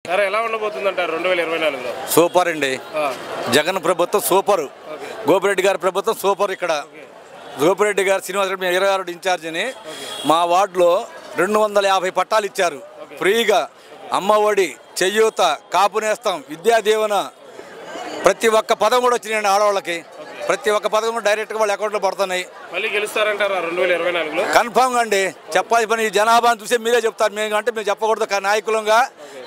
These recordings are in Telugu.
సరే ఎలా ఉండబోతుందంటారు 2024లో? సూపర్ అండి. జగన్ ప్రభుత్వం సూపర్. గోపిరెడ్డి గారి ప్రభుత్వం సూపర్. ఇక్కడ గోపిరెడ్డి గారు శ్రీనివాస్ రెడ్డి 26 ఇన్ఛార్జిని మా వార్డులో 250 పట్టాలు ఇచ్చారు ఫ్రీగా. అమ్మ ఒడి, చెయ్యూత, కాపు నేస్తం, విద్యా దీవెన, ప్రతి ఒక్క పదం కూడా వచ్చినాయండి ఆడవాళ్ళకి. ప్రతి ఒక్క పథకం కూడా డైరెక్ట్గా వాళ్ళ అకౌంట్లో పడుతున్నాయి. మళ్ళీ గెలుస్తారంటారా 2024లో? కన్ఫామ్గా అండి. చెప్పాలి పని జనాభాను చూసి మీరే చెప్తారు. మేము అంటే మేము చెప్పకూడదు, నాయకులంగా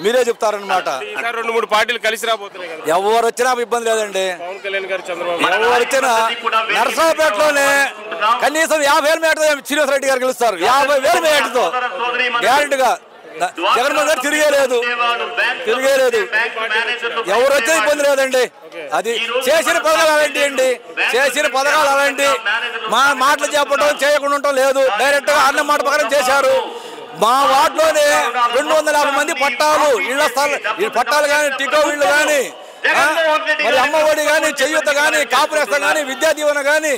మీరే చెప్తారనమాట. 2-3 పార్టీలు కలిసి రాబోతున్నాయి కదా. ఎవరు వచ్చినా ఇబ్బంది లేదండి. పవన్ కళ్యాణ్ గారు, చంద్రబాబు ఎవరు వచ్చినా నర్సరావుపేటలోనే కనీసం 50,000 మేటతో శ్రీనివాస్ రెడ్డి గారు గెలుస్తారు. 50,000 మేటతో గ్యారెంటీగా. జగన్మోహన్ గారు తిరిగేలేదు. ఎవరు వచ్చే ఇబ్బంది లేదండి. అది చేసిన పథకాలు అలాంటి అండి. చేసిన పథకాలు అలాంటి మా మాటలు చెప్పడం చేయకుండా ఉండటం లేదు. డైరెక్ట్గా అన్న మాట ప్రకారం చేశారు. మా వార్డులోనే 250 మంది పట్టాలు, ఇళ్ల స్థలం పట్టాలు కానీ, టికో ఇళ్ళు కానీ, మరి అమ్మ ఒడి కానీ, చెయ్యూత కానీ, కాపు నేస్తం కానీ, విద్యా దీవెన కానీ,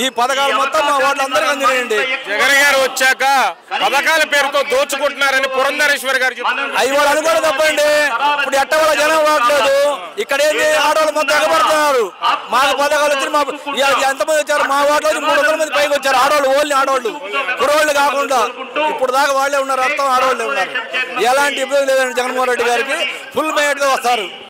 ఈ పథకాలు మొత్తం మా వాళ్ళు అందరికీ అందినాయండి. జగన్ గారు వచ్చాక పథకాల పేరుతో దోచుకుంటున్నారని పురంధరేశ్వర్ గారు చెప్తున్నారు. అవి వాళ్ళు అనుకోవడం తప్పండి. ఇప్పుడు ఎట్ట వాళ్ళ జనం వాడలేదు. ఇక్కడ ఏంటి, ఆడవాళ్ళు మొత్తం ఎగబడుతున్నారు. మాకు పథకాలు వచ్చి ఎంతమంది వచ్చారు మా వార్డులో? 300 మంది పైకి వచ్చారు. ఆడవాళ్ళు, ఓన్లీ ఆడవాళ్ళు, కురవాళ్ళు కాకుండా. ఇప్పుడు దాకా వాళ్ళే ఉన్నారు, అర్థం ఆడవాళ్ళే ఉన్నారు. ఎలాంటి ఇబ్బంది లేదండి. జగన్మోహన్ రెడ్డి గారికి ఫుల్ మేయట్గా వస్తారు.